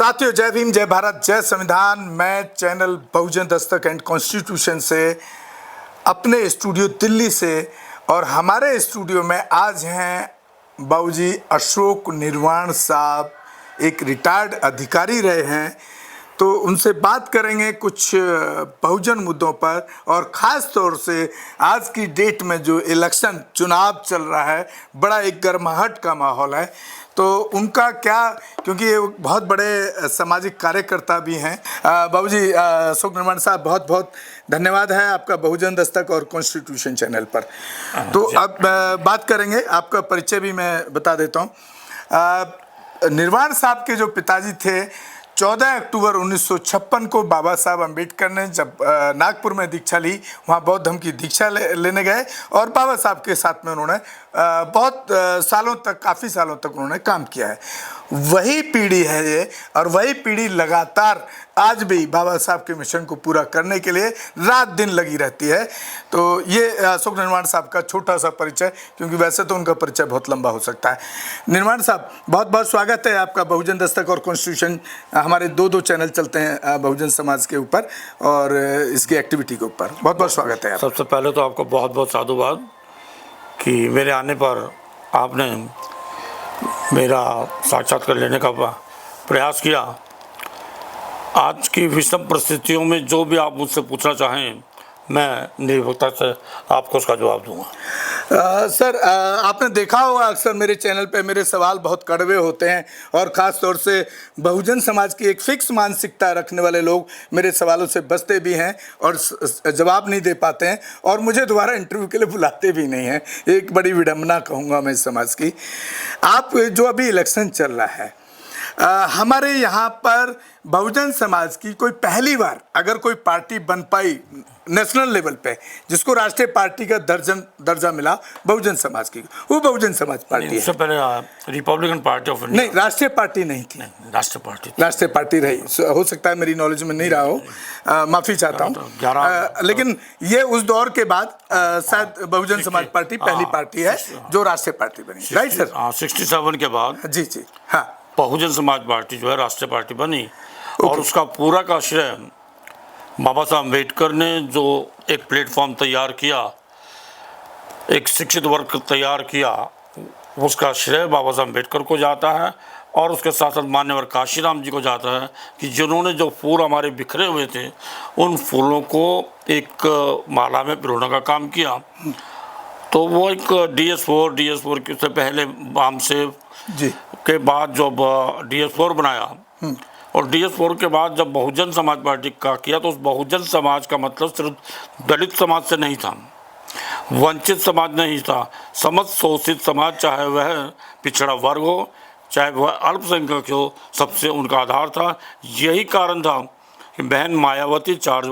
साथियों, जय भीम, जय भारत, जय संविधान। मैं channel Bahujan Dastak and constitution से अपने स्टूडियो दिल्ली से, और हमारे स्टूडियो में आज हैं बाबूजी अशोक निर्वाण साहब, एक रिटायर्ड अधिकारी रहे हैं। तो उनसे बात करेंगे कुछ बहुजन मुद्दों पर, और ख़ास तौर से आज की डेट में जो इलेक्शन चुनाव चल रहा है, बड़ा एक गर्माहट का माहौल है। तो उनका क्या, क्योंकि ये बहुत बड़े सामाजिक कार्यकर्ता भी हैं। बाबूजी अशोक निर्वाण साहब, बहुत बहुत धन्यवाद है आपका बहुजन दस्तक और कॉन्स्टिट्यूशन चैनल पर। तो अब बात करेंगे, आपका परिचय भी मैं बता देता हूँ। निर्वाण साहब के जो पिताजी थे, 14 अक्टूबर 1956 को बाबा साहब अम्बेडकर ने जब नागपुर में दीक्षा ली, वहाँ बौद्ध धर्म की दीक्षा लेने गए, और बाबा साहब के साथ में उन्होंने बहुत सालों तक, काफ़ी सालों तक उन्होंने काम किया है। वही पीढ़ी है ये, और वही पीढ़ी लगातार आज भी बाबा साहब के मिशन को पूरा करने के लिए रात दिन लगी रहती है। तो ये अशोक निर्वाण साहब का छोटा सा परिचय, क्योंकि वैसे तो उनका परिचय बहुत लंबा हो सकता है। निर्वाण साहब, बहुत बहुत स्वागत है आपका बहुजन दस्तक और कॉन्स्टिट्यूशन। हमारे दो चैनल चलते हैं बहुजन समाज के ऊपर और इसकी एक्टिविटी के ऊपर। बहुत बहुत स्वागत है। सबसे पहले तो आपको बहुत बहुत साधुवाद कि मेरे आने पर आपने मेरा साक्षात्कार लेने का प्रयास किया। आज की विषम परिस्थितियों में जो भी आप मुझसे पूछना चाहें, मैं निर्भीकता से आपको उसका जवाब दूंगा। सर, आपने देखा होगा अक्सर मेरे चैनल पे मेरे सवाल बहुत कड़वे होते हैं, और ख़ास तौर से बहुजन समाज की एक फिक्स मानसिकता रखने वाले लोग मेरे सवालों से बचते भी हैं और जवाब नहीं दे पाते हैं, और मुझे दोबारा इंटरव्यू के लिए बुलाते भी नहीं हैं। एक बड़ी विडंबना कहूँगा मैं इस समाज की। आप जो अभी इलेक्शन चल रहा है, हमारे यहाँ पर बहुजन समाज की कोई पहली बार अगर कोई पार्टी बन पाई नेशनल लेवल पे, जिसको राष्ट्रीय पार्टी का दर्जा मिला बहुजन समाज की, वो बहुजन समाज पार्टी है। उससे पहले रिपब्लिकन पार्टी ऑफ इंडिया, नहीं, राष्ट्रीय पार्टी नहीं थी, राष्ट्रीय पार्टी रही। हो सकता है मेरी नॉलेज में नहीं रहा हो, माफ़ी चाहता हूँ। लेकिन ये उस दौर के बाद शायद बहुजन समाज पार्टी पहली पार्टी है जो राष्ट्रीय पार्टी बनी, राइट सर? 67 के बाद जी जी, हाँ, बहुजन समाज पार्टी जो है राष्ट्रीय पार्टी बनी। और उसका पूरा का श्रेय बाबा साहब अम्बेडकर ने जो एक प्लेटफॉर्म तैयार किया, एक शिक्षित वर्ग तैयार किया, उसका श्रेय बाबा साहब अम्बेडकर को जाता है। और उसके साथ साथ मान्यवर काशीराम जी को जाता है कि जिन्होंने जो फूल हमारे बिखरे हुए थे, उन फूलों को एक माला में पिरोने का काम किया। तो वो एक DS4 के से पहले बामसेव जी के बाद जब DS4 बनाया, और DS4 के बाद जब बहुजन समाज पार्टी का किया, तो उस बहुजन समाज का मतलब सिर्फ दलित समाज से नहीं था, वंचित समाज नहीं था, समस्त शोषित समाज, चाहे वह पिछड़ा वर्ग हो, चाहे वह अल्पसंख्यक हो, सबसे उनका आधार था। यही कारण था कि बहन मायावती चार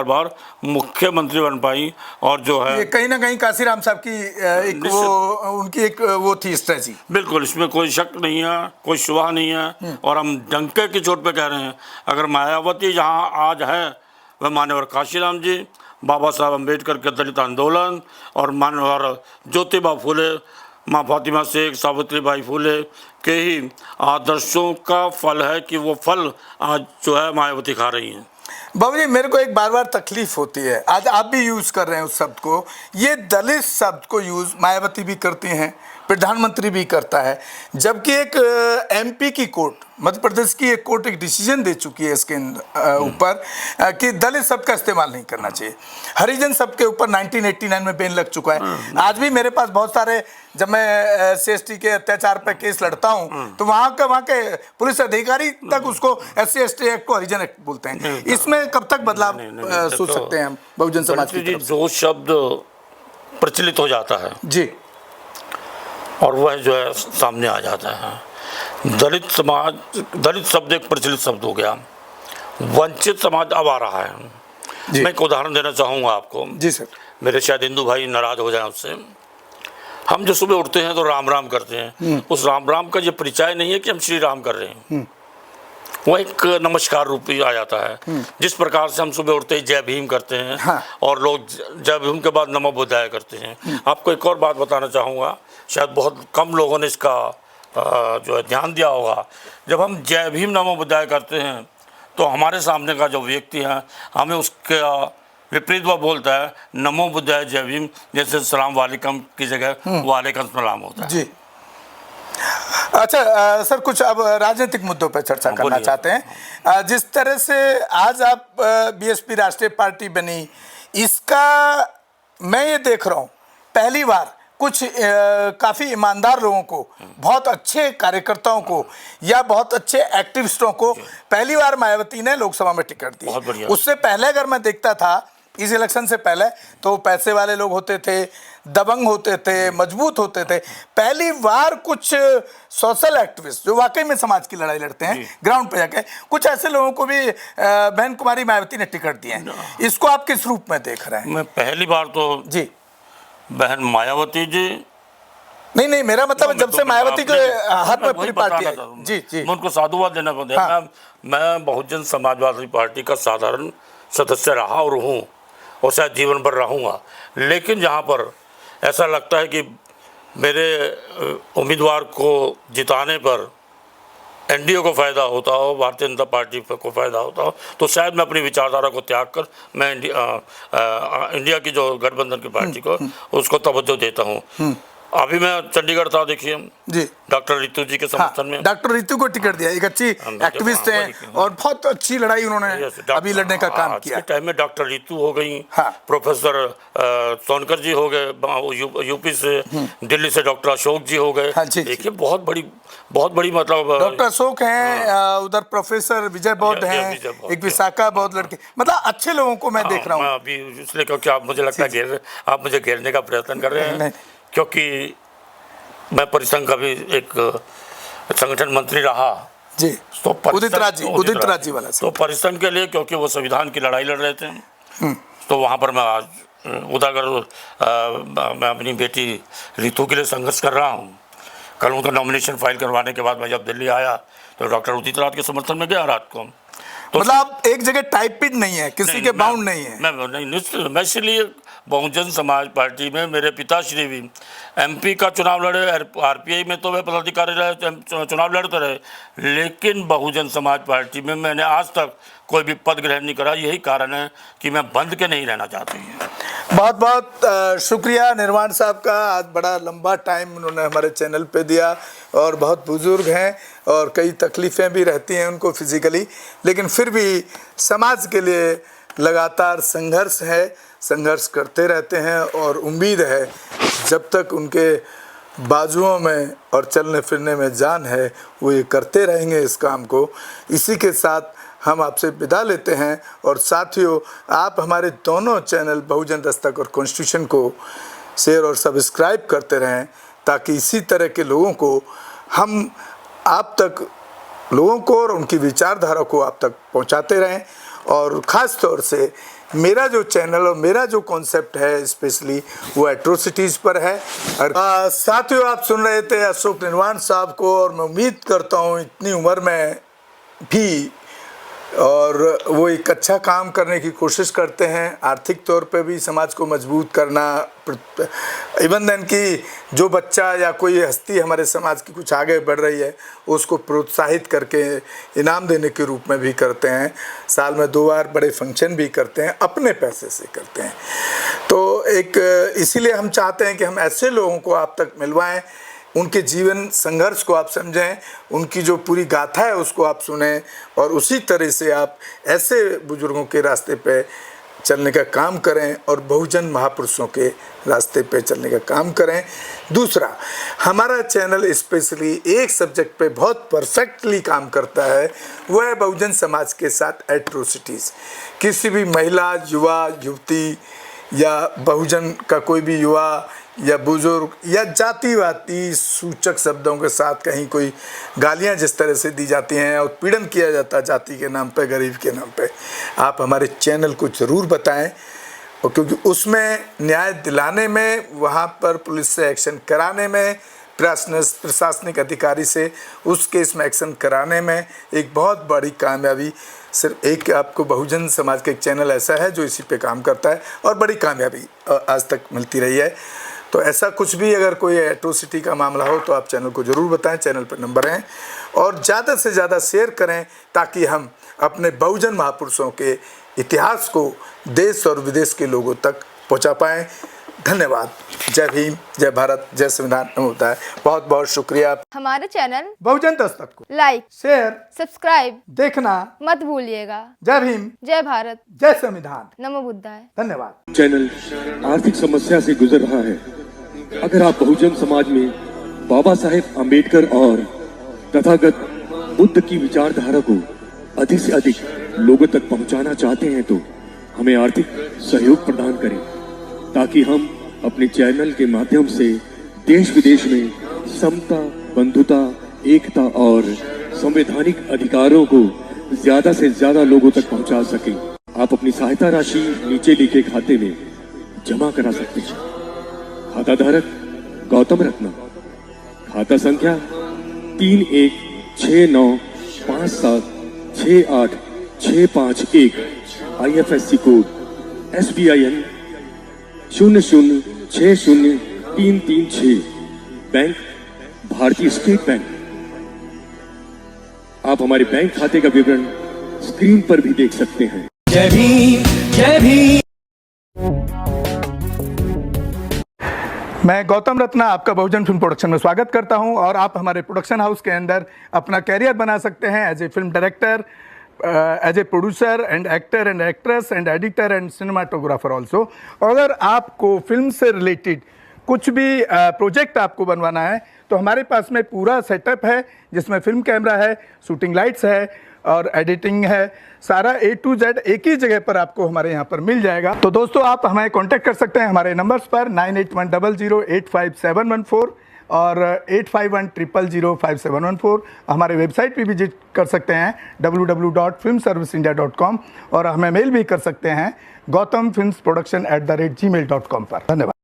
बार मुख्यमंत्री बन पाई। और जो है, ये कहीं ना कहीं काशीराम साहब की उनकी एक वो थी स्ट्रेटजी। बिल्कुल, इसमें कोई शक नहीं है, कोई शुबा नहीं है। और हम डंके की चोट पे कह रहे हैं, अगर मायावती जहां आज है, वह मान्यवर काशीराम जी, बाबा साहब अम्बेडकर के दलित आंदोलन, और मान्यवर ज्योतिबा फूले, माँ फातिमा शेख, सावित्रीबाई फूले के ही आदर्शों का फल है कि वो फल आज जो है मायावती खा रही हैं। बाबूजी, मेरे को एक बार तकलीफ होती है, आज आप भी यूज़ कर रहे हैं उस शब्द को, ये दलित शब्द को यूज़ मायावती भी करती हैं, प्रधानमंत्री भी करता है, जबकि एक MP की कोर्ट, मध्य प्रदेश की एक कोर्ट एक डिसीजन दे चुकी है इसके ऊपर कि दलित शब्द का इस्तेमाल नहीं करना चाहिए। हरिजन शब्द के ऊपर 1989 में बैन लग चुका है। आज भी मेरे पास बहुत सारे, जब मैं SC के अत्याचार पर केस लड़ता हूँ, तो वहाँ के पुलिस अधिकारी तक उसको SC/ST एक्ट को हरिजन एक्ट बोलते हैं। इसमें कब तक बदलाव सोच सकते हैं हम बहुजन समाज की तरफ से? जो शब्द प्रचलित हो जाता है जी, और वह जो है सामने आ जाता है। दलित शब्द एक प्रचलित शब्द हो गया, वंचित समाज अब आ रहा है। मैं एक उदाहरण देना चाहूँगा आपको। जी सर। मेरे शायद हिंदू भाई नाराज हो जाए उससे। हम जो सुबह उठते हैं तो राम राम करते हैं, उस राम राम का ये परिचय नहीं है कि हम श्री राम कर रहे हैं, वो एक नमस्कार रूपी आ जाता है। जिस प्रकार से हम सुबह उठते ही जय भीम करते हैं, हाँ। और लोग जय भीम के बाद नमो बुद्धाय करते हैं। आपको एक और बात बताना चाहूँगा, शायद बहुत कम लोगों ने इसका जो है ध्यान दिया होगा, जब हम जय भीम नमो बुद्धाय करते हैं तो हमारे सामने का जो व्यक्ति है हमें उसका विपरीत वो बोलता है नमो बुद्धाय जय भीम, जैसे सलाम वालेकुम की जगह वालेकुम सलाम होता है। जी। अच्छा सर, कुछ अब राजनीतिक मुद्दों पर चर्चा करना चाहते हैं। जिस तरह से आज आप बीएसपी राष्ट्रीय पार्टी बनी, इसका मैं ये देख रहा हूँ पहली बार कुछ काफ़ी ईमानदार लोगों को, बहुत अच्छे कार्यकर्ताओं को या बहुत अच्छे एक्टिविस्टों को पहली बार मायावती ने लोकसभा में टिकट दी। उससे पहले अगर मैं देखता था इस इलेक्शन से पहले तो पैसे वाले लोग होते थे, दबंग होते थे, मजबूत होते थे। पहली बार कुछ सोशल एक्टिविस्ट जो वाकई में समाज की लड़ाई लड़ते हैं ग्राउंड पे जाके, कुछ ऐसे लोगों को भी बहन कुमारी मायावती ने टिकट दिए हैं। इसको आप किस रूप में देख रहे हैं? मैं पहली बार तो जी बहन मायावती जी नहीं, मेरा मतलब जब से मायावती के हाथ में पूरी पार्टी आई। जी, मैं उनको साधुवाद देना पड़ता है। मैं बहुजन समाजवादी पार्टी का साधारण सदस्य रहा और हूँ और शायद जीवन भर रहूँगा, लेकिन जहाँ पर ऐसा लगता है कि मेरे उम्मीदवार को जिताने पर एनडीए को फ़ायदा होता हो, भारतीय जनता पार्टी को फ़ायदा होता हो, तो शायद मैं अपनी विचारधारा को त्याग कर मैं इंडिया की जो गठबंधन की पार्टी को उसको तवज्जो देता हूँ। अभी मैं चंडीगढ़ था, देखिए जी, डॉक्टर रितु जी के समर्थन में डॉक्टर रितु को टिकट दिया। एक अच्छी एक्टिविस्ट हैं और बहुत अच्छी लड़ाई उन्होंने अभी लड़ने का काम किया। टाइम में डॉक्टर रितु हो गई, प्रोफेसर सोनकर जी हो गए यूपी से, दिल्ली से डॉक्टर अशोक जी हो गए। देखिए बहुत बड़ी मतलब डॉक्टर अशोक हैं, उधर प्रोफेसर विजय बौद्ध हैं, एक विशाखा बौद्ध लड़के, मतलब अच्छे लोगों को मैं देख रहा हूँ अभी, इसलिए क्योंकि आप मुझे लगता है आप मुझे घेरने का प्रयत्न कर रहे हैं, क्योंकि मैं परिसंघ का भी एक संगठन मंत्री रहा जी, तो उदित राज जी वाला। तो परिसंघ के लिए, क्योंकि वो संविधान की लड़ाई लड़ रहे थे, तो वहाँ पर मैं आज उदागर मैं अपनी बेटी रितु के लिए संघर्ष कर रहा हूँ। कल उनका नॉमिनेशन फाइल करवाने के बाद मैं जब दिल्ली आया तो डॉक्टर उदित राज के समर्थन में गया रात को। तो मतलब आप एक जगह टाइपिड नहीं है, किसी के बाउंड नहीं है। मैं इसलिए बहुजन समाज पार्टी में मेरे पिताश्री भी एमपी का चुनाव लड़े, आरपीआई में तो वे पदाधिकारी रहे, चुनाव लड़ते रहे, लेकिन बहुजन समाज पार्टी में मैंने आज तक कोई भी पद ग्रहण नहीं करा। यही कारण है कि मैं बंद के नहीं रहना चाहती हूँ। बहुत बहुत शुक्रिया निर्वाण साहब का, आज बड़ा लंबा टाइम उन्होंने हमारे चैनल पे दिया और बहुत बुजुर्ग हैं और कई तकलीफ़ें भी रहती हैं उनको फिज़िकली, लेकिन फिर भी समाज के लिए लगातार संघर्ष करते रहते हैं और उम्मीद है जब तक उनके बाजुओं में और चलने फिरने में जान है वो ये करते रहेंगे इस काम को। इसी के साथ हम आपसे विदा लेते हैं और साथियों, आप हमारे दोनों चैनल बहुजन दस्तक और कॉन्स्टिट्यूशन को शेयर और सब्सक्राइब करते रहें, ताकि इसी तरह के लोगों को हम आप तक, लोगों को और उनकी विचारधारा को आप तक पहुंचाते रहें। और ख़ास तौर से मेरा जो चैनल और मेरा जो कॉन्सेप्ट है स्पेशली वो एट्रोसिटीज़ पर है। और साथियों, आप सुन रहे थे अशोक निर्वाण साहब को, और मैं उम्मीद करता हूँ इतनी उम्र में भी और वो एक अच्छा काम करने की कोशिश करते हैं, आर्थिक तौर पे भी समाज को मजबूत करना। इवन देन की जो बच्चा या कोई हस्ती हमारे समाज की कुछ आगे बढ़ रही है उसको प्रोत्साहित करके इनाम देने के रूप में भी करते हैं। साल में 2 बार बड़े फंक्शन भी करते हैं, अपने पैसे से करते हैं। तो एक इसीलिए हम चाहते हैं कि हम ऐसे लोगों को आप तक मिलवाएं, उनके जीवन संघर्ष को आप समझें, उनकी जो पूरी गाथा है उसको आप सुनें और उसी तरह से आप ऐसे बुजुर्गों के रास्ते पे चलने का काम करें और बहुजन महापुरुषों के रास्ते पे चलने का काम करें। दूसरा, हमारा चैनल स्पेशली एक सब्जेक्ट पे बहुत परफेक्टली काम करता है, वो है बहुजन समाज के साथ एट्रोसिटीज़। किसी भी महिला, युवा, युवती या बहुजन का कोई भी युवा या बुजुर्ग या जातिवादी सूचक शब्दों के साथ कहीं कोई गालियां जिस तरह से दी जाती हैं और पीड़न किया जाता है जाति के नाम पे, गरीब के नाम पे, आप हमारे चैनल को ज़रूर बताएं। और क्योंकि उसमें न्याय दिलाने में, वहाँ पर पुलिस से एक्शन कराने में, प्रशासनिक अधिकारी से उस केस में एक्शन कराने में एक बहुत बड़ी कामयाबी सिर्फ एक आपको बहुजन समाज का एक चैनल ऐसा है जो इसी पे काम करता है और बड़ी कामयाबी आज तक मिलती रही है। तो ऐसा कुछ भी अगर कोई एट्रोसिटी का मामला हो तो आप चैनल को ज़रूर बताएं, चैनल पर नंबर हैं, और ज़्यादा से ज़्यादा शेयर करें ताकि हम अपने बहुजन महापुरुषों के इतिहास को देश और विदेश के लोगों तक पहुंचा पाएं। धन्यवाद। जय भीम, जय भारत, जय संविधान। होता है। बहुत बहुत शुक्रिया। हमारे चैनल बहुजन दस्तक को लाइक, शेयर, सब्सक्राइब देखना मत भूलिएगा। जय भीम, जय भारत, जय संविधान। नमो बुद्धाय। धन्यवाद। चैनल आर्थिक समस्या से गुजर रहा है। अगर आप बहुजन समाज में बाबा साहेब अम्बेडकर और तथागत बुद्ध की विचारधारा को अधिक से अधिक लोगों तक पहुंचाना चाहते हैं तो हमें आर्थिक सहयोग प्रदान करें, ताकि हम अपने चैनल के माध्यम से देश विदेश में समता, बंधुता, एकता और संवैधानिक अधिकारों को ज्यादा से ज्यादा लोगों तक पहुंचा सकें। आप अपनी सहायता राशि नीचे लिखे खाते में जमा करा सकते हैं। खाता धारक गौतम रत्ना, खाता संख्या 3169576865 IFSC कोड SBIN 0060336, बैंक भारतीय स्टेट बैंक। आप हमारे बैंक खाते का विवरण स्क्रीन पर भी देख सकते हैं। जय भीम, जय भीम। मैं गौतम रत्ना आपका बहुजन फिल्म प्रोडक्शन में स्वागत करता हूं, और आप हमारे प्रोडक्शन हाउस के अंदर अपना कैरियर बना सकते हैं as a film director, as a producer and actor and actress and editor and cinematographer also. अगर आपको फिल्म से रिलेटेड कुछ भी प्रोजेक्ट आपको बनवाना है तो हमारे पास में पूरा सेटअप है, जिसमें फिल्म कैमरा है, शूटिंग लाइट्स है और एडिटिंग है। सारा A to Z एक ही जगह पर आपको हमारे यहाँ पर मिल जाएगा। तो दोस्तों, आप हमें कांटेक्ट कर सकते हैं हमारे नंबर्स पर 9810085714 और 8510005714। हमारे वेबसाइट पे विजिट कर सकते हैं www.filmserviceindia.com, और हमें मेल भी कर सकते हैं gautamfilmsproduction@gmail.com पर। धन्यवाद।